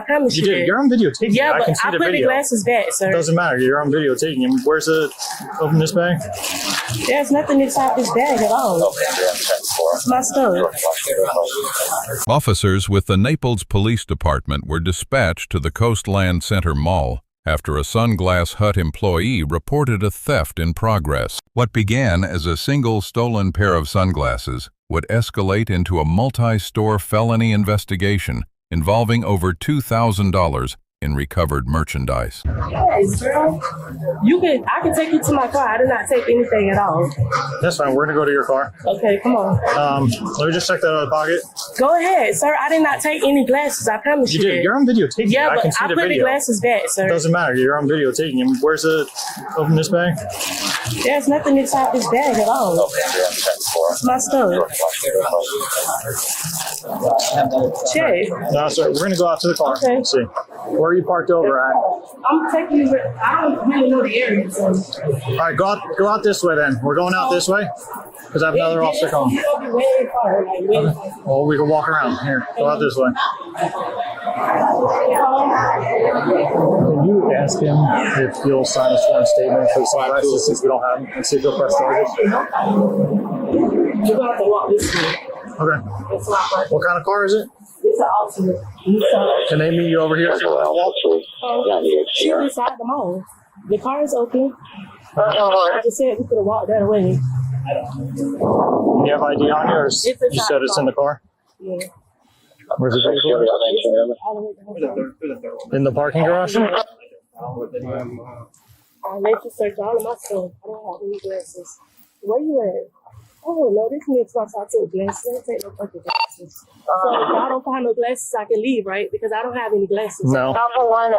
I promise you. You did. You're on video taking Yeah, it. but I can see I the put the video. glasses back, sir. It doesn't matter. You're on video taking him. Where's the... Open this bag. There's nothing inside this bag at all. It's my stuff. Officers with the Naples Police Department were dispatched to the Coastland Center Mall after a Sunglass Hut employee reported a theft in progress. What began as a single stolen pair of sunglasses would escalate into a multi-store felony investigation involving over $2,000 in recovered merchandise. Hey, girl, I can take you to my car. I did not take anything at all. That's fine. We're going to go to your car. Okay, come on. Let me just check that out of the pocket. Go ahead, sir. I did not take any glasses. I promise you. You did. You're on video taking Yeah, it. I can see but I the put the video. glasses back, sir. It doesn't matter. You're on video taking him. Where's the... Open this bag. There's nothing inside this bag at all. It's my stuff. Check. No, sir. We're going to go out to the car. Okay. Let's see. Where are you parked over at? I'm taking you. I don't really know the area. So. All right, go out this way then. We're going out this way because I have another officer calling. Well, we can walk around. Here, go out this way. Can you ask him if he'll sign a sworn statement for the sunglasses since we don't have them and see if he'll press charges? You're going to have to walk this way. Okay. What kind of car is it? It's an alternate. Can they meet you over here? She's inside the mall. The car is open. I just said we could have walked that way. You have ID on yours? You said it's in the car? Yeah. Where's the vehicle? In the parking garage? I let you search all of my stuff. I don't have any glasses. Where you at? Oh, no, this means I took glasses. I don't take no fucking glasses. So if I don't find no glasses, I can leave, right? Because I don't have any glasses. No. Alpha 1,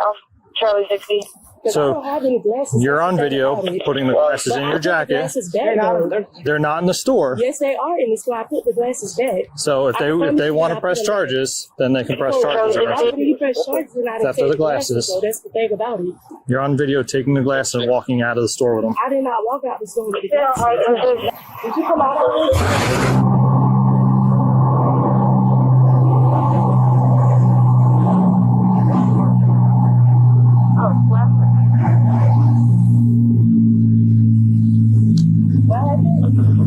Charlie 60. So I don't have any glasses. you're on video putting the glasses in your jacket. Glasses back, They're not in the store. yes, they are in the store. I put the glasses back. So if they want to press charges, then they can press charges. After you press charges, then I It's after the glasses. So that's the thing about it. You're on video taking the glasses and walking out of the store with them. I did not walk out the store with the glasses. Did you come out of it?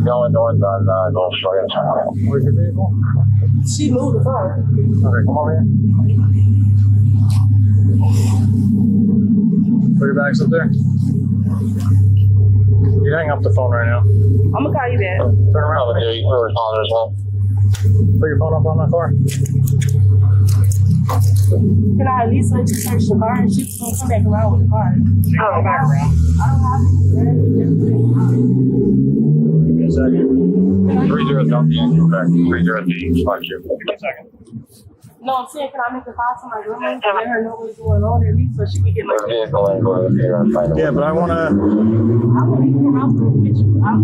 Going north on North Shore. Where's your vehicle? She moved the car. Okay, come over here. Put your bags up there. You hang up the phone right now. I'm going to call you back. Turn around. We're responding as well. Put your phone up on my car. Can I at least let you search the car and she's going to come back around with the car? Oh, back around. I don't have it. Give me a second. 30 Duncan, correct. 30 fuck you. Give me a second. No, I'm saying, can I make a call to my grandma to let her know what's going on at least so she can get my Vehicle and go here and find Yeah, but I want to... I want to come out with you. I'm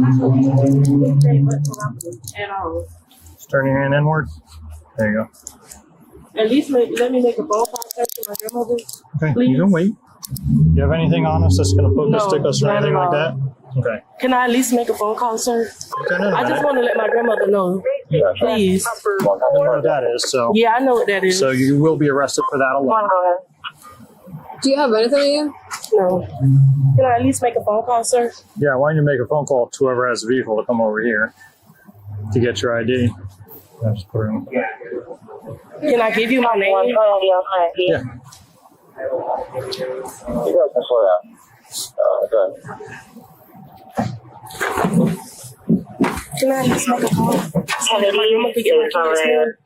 not going to be anything but come out with at all. Just turn your hand inward. There you go. At least let me make a phone call to my grandmother. Okay, Please? you can wait. You have anything on us that's going to No, stick us or not anything at like all. that? Okay. Can I at least make a phone call, sir? Okay, no, I just want to let my grandmother know. Please. I know what that is, so... Yeah, I know what that is. So you will be arrested for that alone. Do you have anything on you? No. Can I at least make a phone call, sir? Yeah, why don't you make a phone call to whoever has the vehicle to come over here to get your ID? I'll just put it in. Can I give you my name? Yeah. Can I at least make a call? So that my grandma can get my kids here?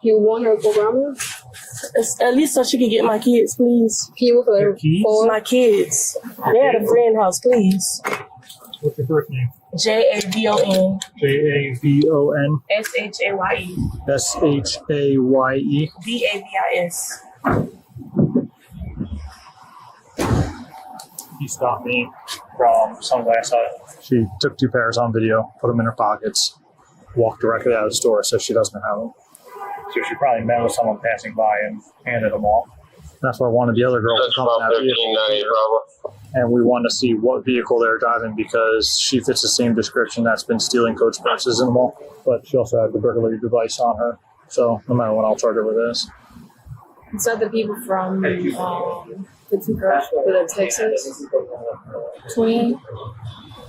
You want her to go around her? At least so she can get my kids, please. Can you look at her keys? phone? My kids. They're at a friend house, please. What's your first name? JAVON. JAVON. SHAYE. SHAYE. DAVIS. He stopped me from Sunglass Hut. She took 2 pairs on video, put them in her pockets, walked directly out of the store, says she doesn't have them. So she probably met with someone passing by and handed them off. That's why I wanted the other girl to come in that vehicle. And we wanted to see what vehicle they're driving because she fits the same description that's been stealing Coach purses in the mall. But she also had the burglary device on her So no matter what, I'll charge her with this. Is that the people from the two girls with the Texas? 28?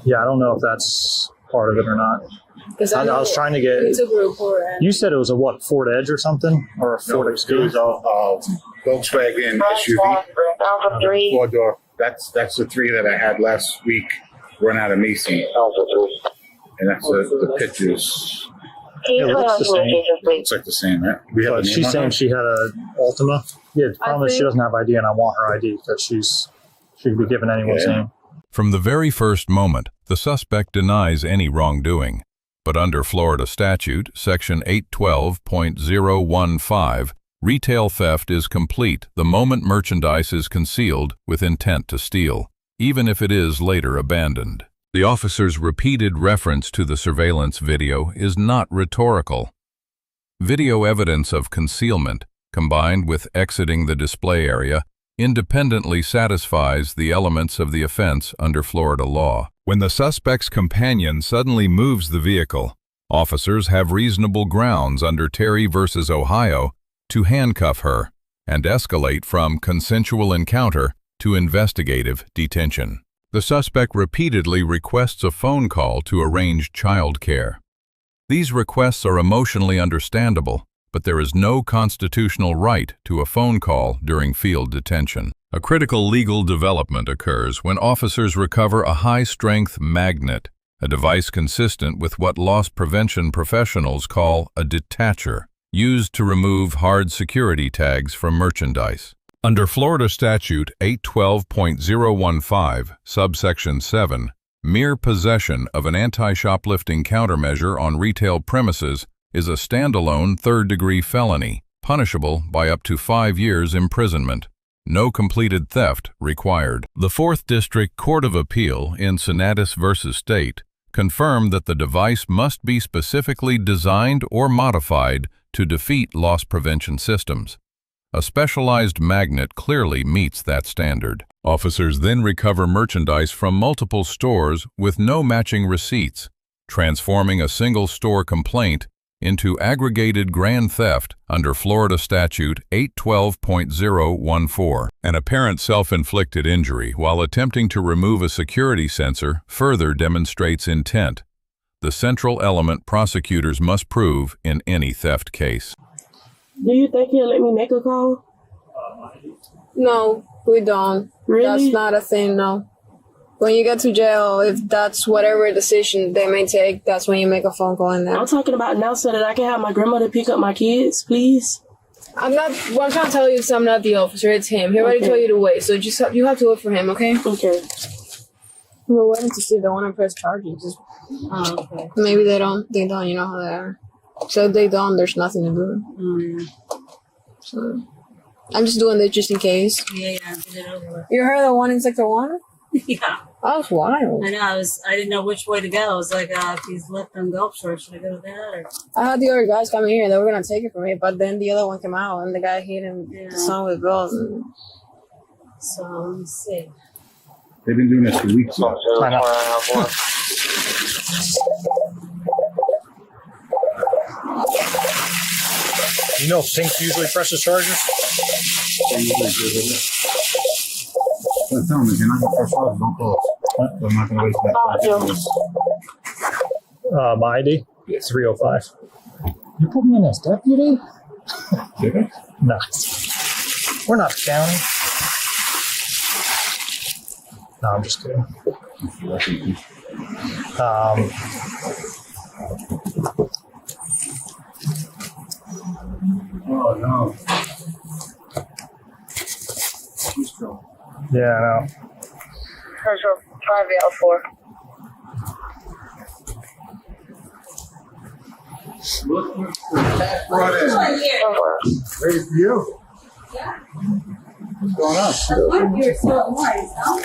Yeah, I don't know if that's part of it or not. Because I was trying to get. We took a report. You said it was a what, Ford Edge or something, or a Ford It was a Volkswagen SUV. Four door. That's the three that I had last week. Run out of Macy, and that's the pictures. It looks the same. Looks like the same, right? We have But the name she's on saying her? she had a Altima. Yeah, the problem is she doesn't have ID, and I want her ID because she could be given anyone's name. From the very first moment, the suspect denies any wrongdoing. But under Florida statute, section 812.015, retail theft is complete the moment merchandise is concealed with intent to steal, even if it is later abandoned. The officer's repeated reference to the surveillance video is not rhetorical. Video evidence of concealment, combined with exiting the display area, independently satisfies the elements of the offense under Florida law. When the suspect's companion suddenly moves the vehicle, officers have reasonable grounds under Terry v. Ohio to handcuff her and escalate from consensual encounter to investigative detention. The suspect repeatedly requests a phone call to arrange child care. These requests are emotionally understandable, but there is no constitutional right to a phone call during field detention. A critical legal development occurs when officers recover a high-strength magnet, a device consistent with what loss prevention professionals call a detacher, used to remove hard security tags from merchandise. Under Florida Statute 812.015, subsection 7, mere possession of an anti-shoplifting countermeasure on retail premises is a standalone third-degree felony, punishable by up to 5 years imprisonment. No completed theft required. The 4th District Court of Appeal in Sunglass v. State confirmed that the device must be specifically designed or modified to defeat loss prevention systems. A specialized magnet clearly meets that standard. Officers then recover merchandise from multiple stores with no matching receipts, transforming a single store complaint into aggregated grand theft under Florida Statute 812.014. An apparent self-inflicted injury while attempting to remove a security sensor further demonstrates intent, the central element prosecutors must prove in any theft case. Do you think he'll let me make a call? No, we don't. Really? That's not a thing, no. When you get to jail, if that's whatever decision they may take, that's when you make a phone call in there. I'm talking about now so that I can have my grandmother pick up my kids, please. I'm trying to tell you is I'm not the officer, it's him. He already told you to wait, so you have to wait for him, okay? Okay. We're waiting to see if they want to press charges. Okay. Maybe they don't, you know how they are. So if they don't, there's nothing to do. So I'm just doing this just in case. Yeah, get it over with. You heard the one in Sector 1? Yeah. That was wild. I know, I didn't know which way to go. I was like, if he's left on Gulf Shore, should I go to that? Or? I had the other guys come in here, they were going to take it from me, but then the other one came out and the guy hit him some with bills. So, let me see. They've been doing this for weeks now. I know. You know Pink usually presses charges? I'm telling them, if you're not going to press charges, don't call us. I'm not going to waste that. My ID? Yes. 305. You put me in as deputy? Did I? No. We're not the county. No, I'm just kidding. Oh, no. Yeah, I know. Central 5L4. Ready for you? What's going on? You're so nice, huh?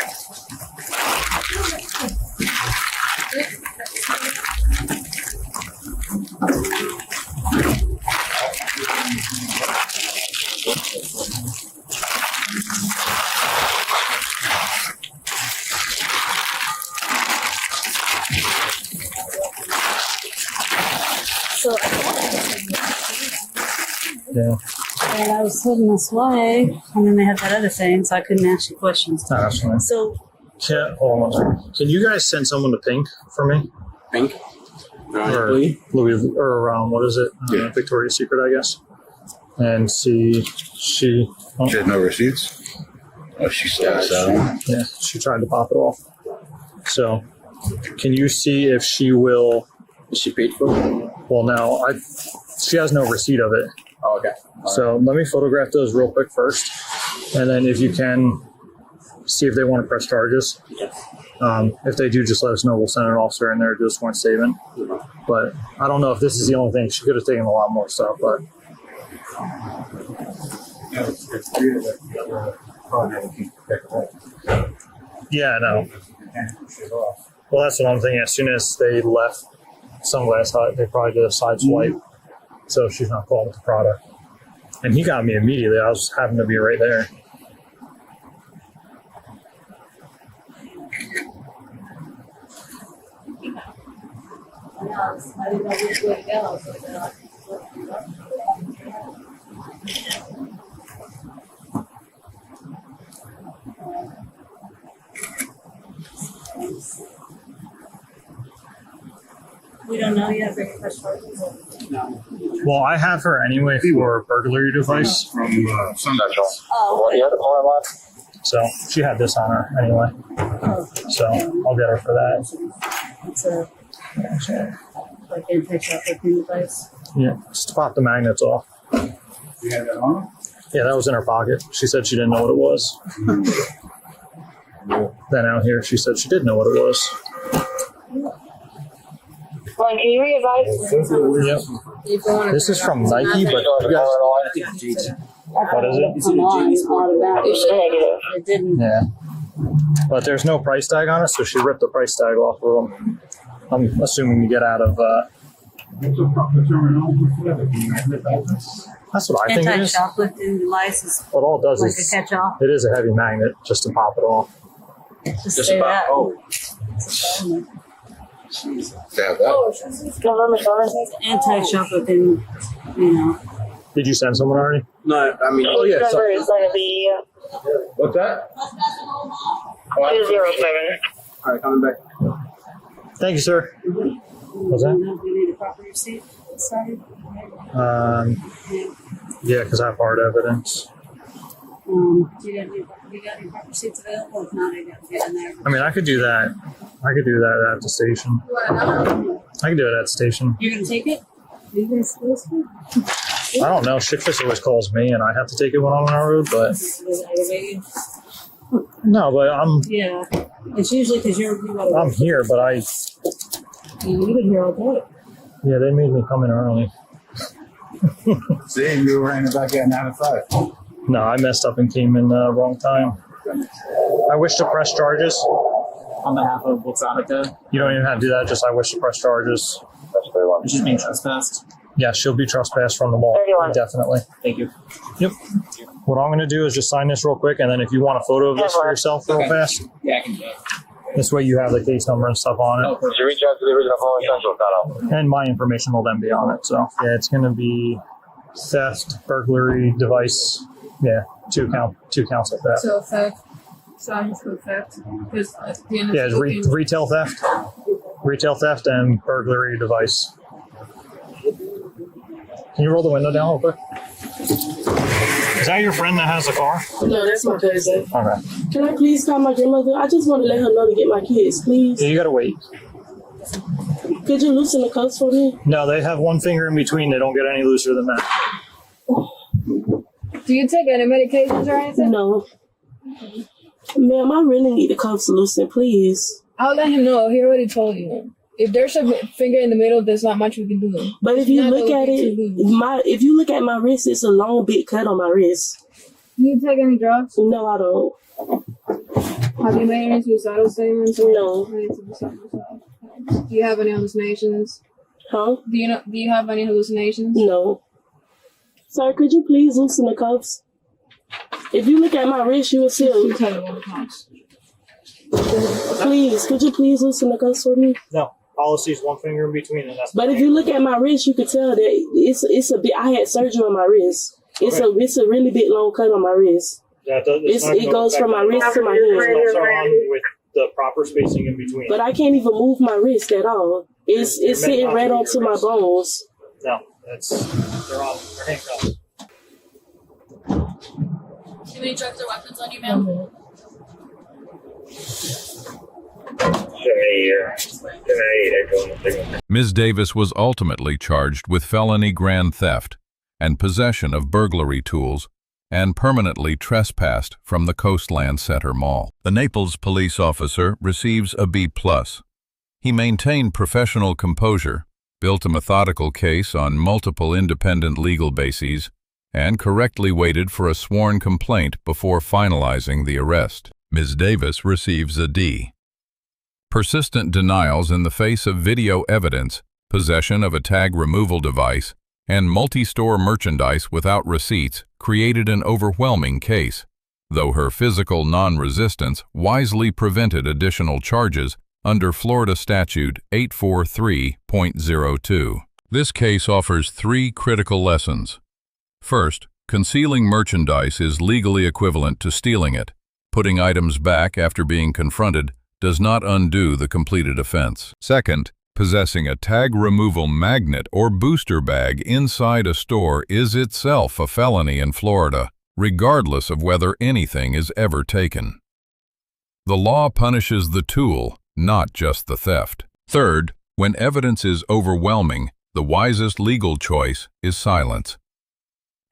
So Yeah. And I was heading this way, and then they had that other thing, so I couldn't ask you questions. No, that's fine. So, Hold on one second. Can you guys send someone to Pink for me? Pink? Or Louis, or what is it? Victoria's Secret, I guess. And see, she had no receipts. Oh, she still selling. Yeah, she tried to pop it off. So, can you see if she will? Is she paid for it? Well, no, she has no receipt of it. Oh, okay. So let me photograph those real quick first, and then if you can see if they want to press charges. If they do, just let us know. We'll send an officer in there to do a sworn statement. But I don't know if this is the only thing. She could have taken a lot more stuff, but. Yeah, I know. Well, that's what I'm thinking. As soon as they left Sunglass Hut, they probably did a side swipe. So she's not called with the product. And he got me immediately. I was happened to be right there. I didn't know which way to go. We don't know yet if they can press charges. Well, I have her anyway for burglary device. From Sunglass Hut. Oh, So she had this on her anyway. So I'll get her for that. it's a like anti-shoplifting device. Yeah, just to pop the magnets off. You had that on? Yeah, that was in her pocket. She said she didn't know what it was. Then out here, she said she did know what it was. Can you re-advise? Yep. This is from Nike, but you guys, what is it? Come on, it's automatic. It's negative. It didn't. Yeah. But there's no price tag on it, so she ripped the price tag off of them. I'm assuming to get out of. That's what I think it is. Anti-shoplifting device is What all it does like is a catch-all. it is a heavy magnet just to pop it off. Just say that. Oh. Yeah, that. November 7th. Anti-shoplifting, you know. Did you send someone already? No, I mean, Oh yeah. Number is going to be What's that? 207. all right, coming back. Thank you, sir. What's that? We need a proper receipt. Sorry. Yeah, because I have hard evidence. Do you got any proper receipts available? If not, I got to get in there. I mean, I could do that. I could do that at the station. I could do it at the station. You're gonna take it? Are you guys supposed to? I don't know. Shoplifter always calls me, and I have to take it when I'm on the road. But no, but Yeah, it's usually because you gotta. I'm here. But You've been here all day. yeah, they made me come in early. See, you were in the back at 9 to 5. No, I messed up and came in the wrong time. I wish to press charges. On behalf of Luxottica, You don't even have to do that. Just I wish to press charges. she's being trespassed. Yeah, she'll be trespassed from the mall. 31. Indefinitely. Thank you. Yep. What I'm going to do is just sign this real quick, and then if you want a photo of this for yourself real Okay. fast, Yeah, I can do that. this way you have the case number and stuff on it. Oh, Did you reach out to the original phone central cutoff? And my information will then be on it. So yeah, it's going to be theft, burglary, device. Yeah, two counts of theft. So theft. Signs for theft. Because at the end of Yeah, the it's retail theft and burglary device. Can you roll the window down real quick? Is that your friend that has the car? No, that's my cousin. Okay. Can I please call my grandmother? I just want to let her know to get my kids, please. Yeah, you gotta wait. Could you loosen the cuffs for me? No, they have one finger in between. They don't get any looser than that. Do you take any medications or anything? No. Ma'am, I really need the cuffs loosened, please. I'll let him know. He already told you. If there's a finger in the middle, there's not much we can do. But if you Not look that at we it, can do. if you look at my wrist, it's a long, big cut on my wrist. Do you take any drugs? No, I don't. Have you made any suicidal statements? No. Do you have any hallucinations? Huh? Do you have any hallucinations? No. Sir, could you please loosen the cuffs? If you look at my wrist, you will see You them. tell me what it costs. Please, could you please loosen the cuffs for me? No. Policy's one finger in between, and that's. But if you look at my wrist, you can tell that it's a bit. I had surgery on my wrist. It's a really big long cut on my wrist. Yeah, it goes from my wrist to my hand. Gloves are on with the proper spacing in between. But I can't even move my wrist at all. It's sitting right onto my bones. No, they're handcuffs. Too many drugs or weapons on you, ma'am? Ms. Davis was ultimately charged with felony grand theft and possession of burglary tools and permanently trespassed from the Coastland Center Mall. The Naples police officer receives a B+. He maintained professional composure, built a methodical case on multiple independent legal bases, and correctly waited for a sworn complaint before finalizing the arrest. Ms. Davis receives a D. Persistent denials in the face of video evidence, possession of a tag removal device, and multi-store merchandise without receipts created an overwhelming case, though her physical non-resistance wisely prevented additional charges under Florida Statute 843.02. This case offers 3 critical lessons. First, concealing merchandise is legally equivalent to stealing it. Putting items back after being confronted does not undo the completed offense. Second, possessing a tag removal magnet or booster bag inside a store is itself a felony in Florida, regardless of whether anything is ever taken. The law punishes the tool, not just the theft. Third, when evidence is overwhelming, the wisest legal choice is silence.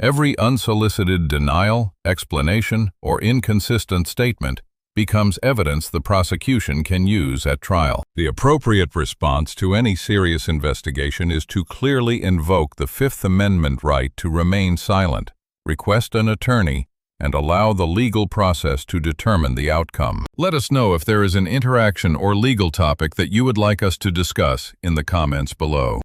Every unsolicited denial, explanation, or inconsistent statement becomes evidence the prosecution can use at trial. The appropriate response to any serious investigation is to clearly invoke the Fifth Amendment right to remain silent, request an attorney, and allow the legal process to determine the outcome. Let us know if there is an interaction or legal topic that you would like us to discuss in the comments below.